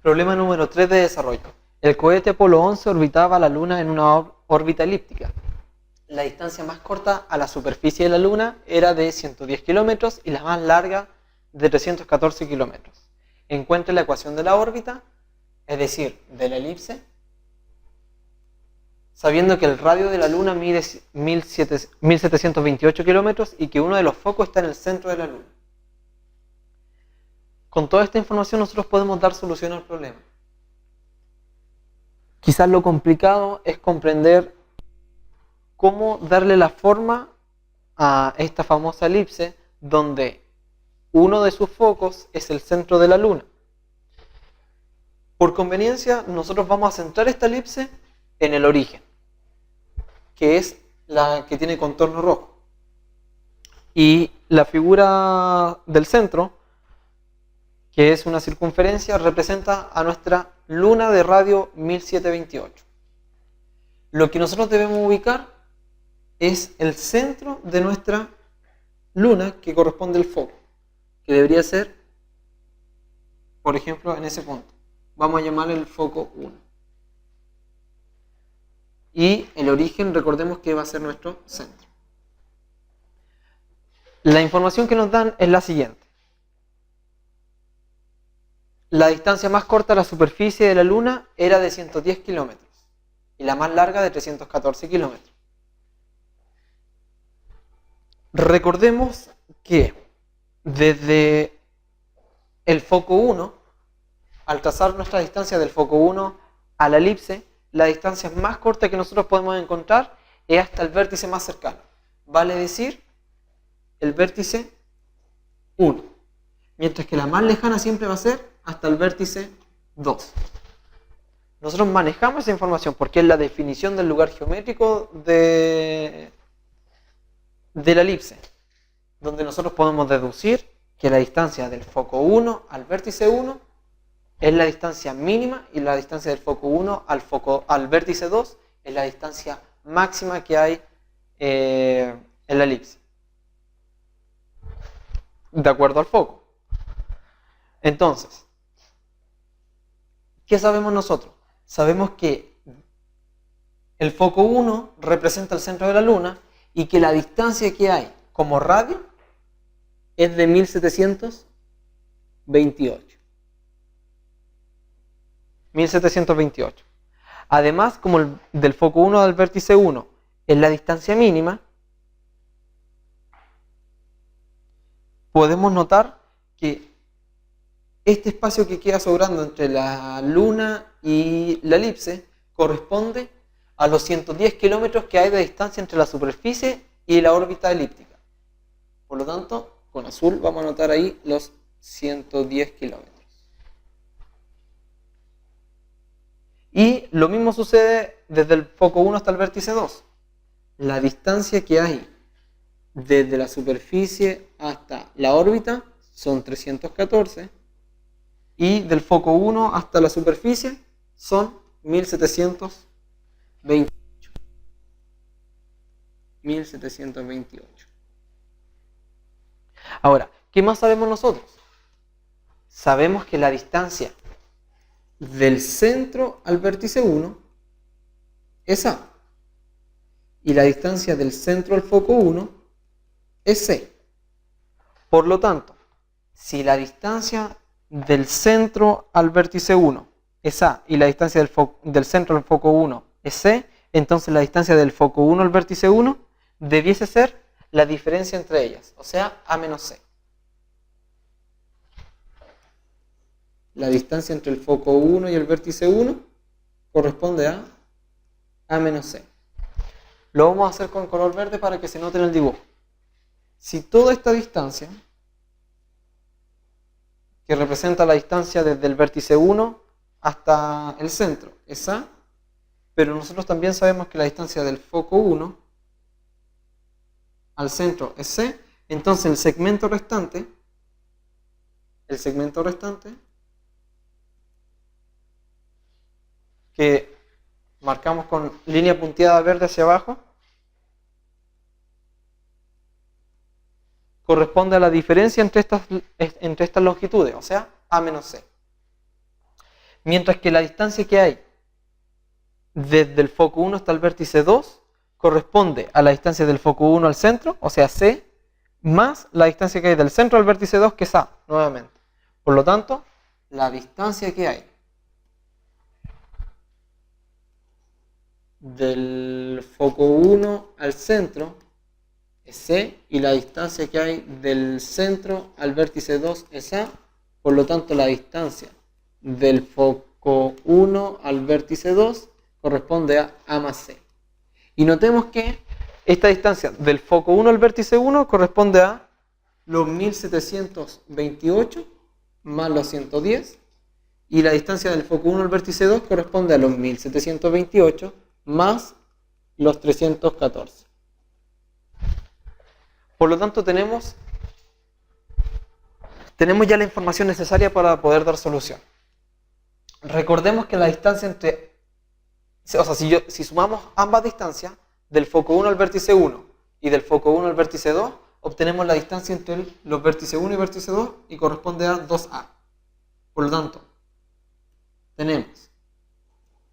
Problema número 3 de desarrollo. El cohete Apolo 11 orbitaba la Luna en una órbita elíptica. La distancia más corta a la superficie de la Luna era de 110 kilómetros y la más larga de 314 kilómetros. Encuentre la ecuación de la órbita, es decir, de la elipse, sabiendo que el radio de la Luna mide 1728 kilómetros y que uno de los focos está en el centro de la Luna. Con toda esta información nosotros podemos dar solución al problema. Quizás lo complicado es comprender cómo darle la forma a esta famosa elipse donde uno de sus focos es el centro de la Luna. Por conveniencia, nosotros vamos a centrar esta elipse en el origen, que es la que tiene contorno rojo. Y la figura del centro, que es una circunferencia, representa a nuestra Luna de radio 1728. Lo que nosotros debemos ubicar es el centro de nuestra Luna, que corresponde al foco, que debería ser, por ejemplo, en ese punto. Vamos a llamarle el foco 1. Y el origen, recordemos que va a ser nuestro centro. La información que nos dan es la siguiente. La distancia más corta a la superficie de la Luna era de 110 kilómetros y la más larga de 314 kilómetros. Recordemos que desde el foco 1, al trazar nuestra distancia del foco 1 a la elipse, la distancia más corta que nosotros podemos encontrar es hasta el vértice más cercano. Vale decir, el vértice 1. Mientras que la más lejana siempre va a ser hasta el vértice 2. Nosotros manejamos esa información porque es la definición del lugar geométrico de la elipse, donde nosotros podemos deducir que la distancia del foco 1 al vértice 1 es la distancia mínima y la distancia del foco 1 al vértice 2 es la distancia máxima que hay en la elipse, de acuerdo al foco. Entonces, ¿qué sabemos nosotros? Sabemos que el foco 1 representa el centro de la Luna y que la distancia que hay como radio es de 1728. 1728. Además, como el del foco 1 al vértice 1 es la distancia mínima, podemos notar que este espacio que queda sobrando entre la Luna y la elipse corresponde a los 110 kilómetros que hay de distancia entre la superficie y la órbita elíptica. Por lo tanto, con azul vamos a anotar ahí los 110 kilómetros. Y lo mismo sucede desde el foco 1 hasta el vértice 2. La distancia que hay desde la superficie hasta la órbita son 314 y del foco 1 hasta la superficie son 1728. 1728. Ahora, ¿qué más sabemos nosotros? Sabemos que la distancia del centro al vértice 1 es A. Y la distancia del centro al foco 1 es C. Por lo tanto, si la distancia del centro al vértice 1 es A y la distancia del centro al foco 1 es C, entonces la distancia del foco 1 al vértice 1 debiese ser la diferencia entre ellas, o sea, A menos C. La distancia entre el foco 1 y el vértice 1 corresponde a A menos C. Lo vamos a hacer con color verde para que se note en el dibujo. Si toda esta distancia, que representa la distancia desde el vértice 1 hasta el centro, es A, pero nosotros también sabemos que la distancia del foco 1 al centro es C, entonces el segmento restante que marcamos con línea punteada verde hacia abajo, corresponde a la diferencia entre estas longitudes, o sea, A menos C. Mientras que la distancia que hay desde el foco 1 hasta el vértice 2 corresponde a la distancia del foco 1 al centro, o sea C, más la distancia que hay del centro al vértice 2, que es A, nuevamente. Por lo tanto, la distancia que hay del foco 1 al centro es C, y la distancia que hay del centro al vértice 2 es A. Por lo tanto, la distancia del foco 1 al vértice 2 corresponde a A más C. Y notemos que esta distancia del foco 1 al vértice 1 corresponde a los 1728 más los 110, y la distancia del foco 1 al vértice 2 corresponde a los 1728 más los 314. Por lo tanto, tenemos ya la información necesaria para poder dar solución. Recordemos que la distancia entre... O sea, si sumamos ambas distancias, del foco 1 al vértice 1 y del foco 1 al vértice 2, obtenemos la distancia entre los vértices 1 y vértice 2 y corresponde a 2A. Por lo tanto, tenemos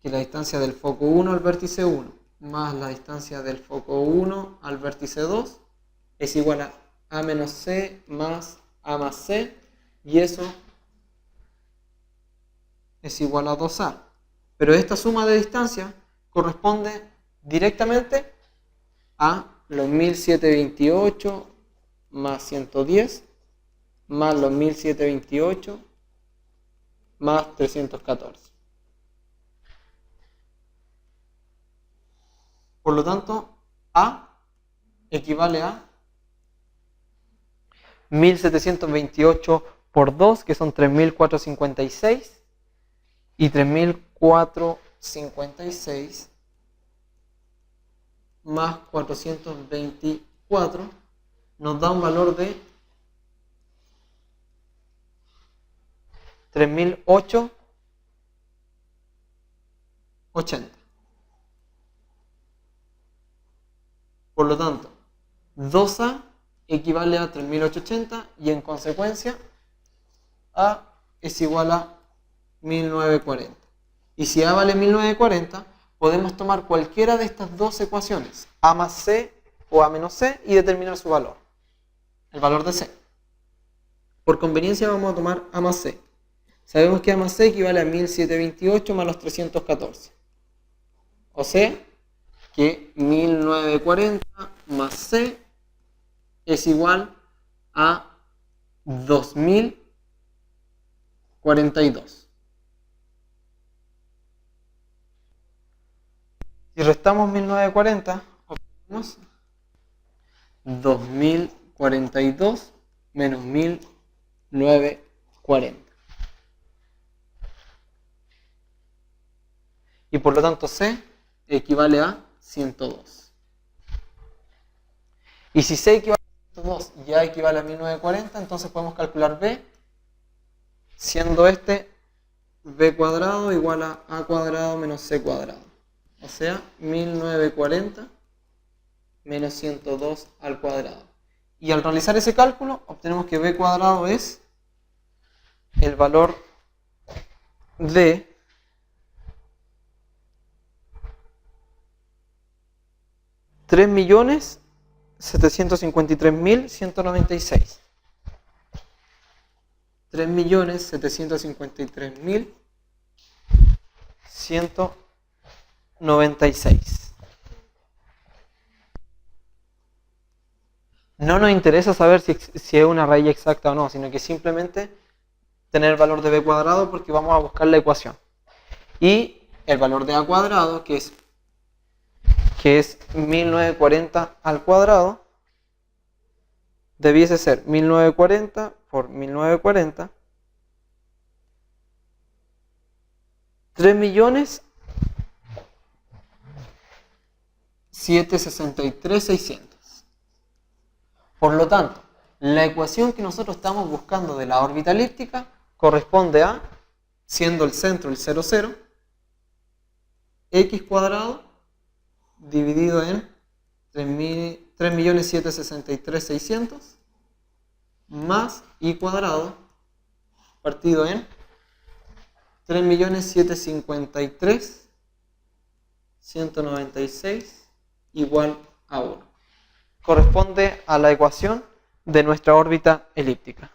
que la distancia del foco 1 al vértice 1 más la distancia del foco 1 al vértice 2 es igual a A menos C más A más C, y eso es igual a 2A. Pero esta suma de distancia corresponde directamente a los 1728 más 110 más los 1728 más 314. Por lo tanto, A equivale a 1728 por 2, que son 3456, y 3456 más 424 nos da un valor de 3880. Por lo tanto, 2A equivale a 3880 y en consecuencia A es igual a 1940. Y si A vale 1940, podemos tomar cualquiera de estas dos ecuaciones, A más C o A menos C, y determinar su valor, el valor de C. Por conveniencia vamos a tomar A más C. Sabemos que A más C equivale a 1728 más los 314. O sea, que 1940 más C es igual a 2042. Si restamos 1940, obtenemos 2042 menos 1940. Y por lo tanto C equivale a 102. Y si C equivale a 102 y A equivale a 1940, entonces podemos calcular B, siendo este B cuadrado igual a A cuadrado menos C cuadrado. O sea, 1940 menos 102 al cuadrado. Y al realizar ese cálculo, obtenemos que B cuadrado es el valor de 3.753.196. 3.753.196. No nos interesa saber si es una raíz exacta o no, sino que simplemente tener el valor de B cuadrado, porque vamos a buscar la ecuación. Y el valor de A cuadrado, que es 1940 al cuadrado, debiese ser 1940 por 1940, 3.763.600. Por lo tanto, la ecuación que nosotros estamos buscando de la órbita elíptica corresponde a, siendo el centro el 0, 0, x cuadrado dividido en 3.763.600 más y cuadrado partido en 3.753.196 igual a 1. Corresponde a la ecuación de nuestra órbita elíptica.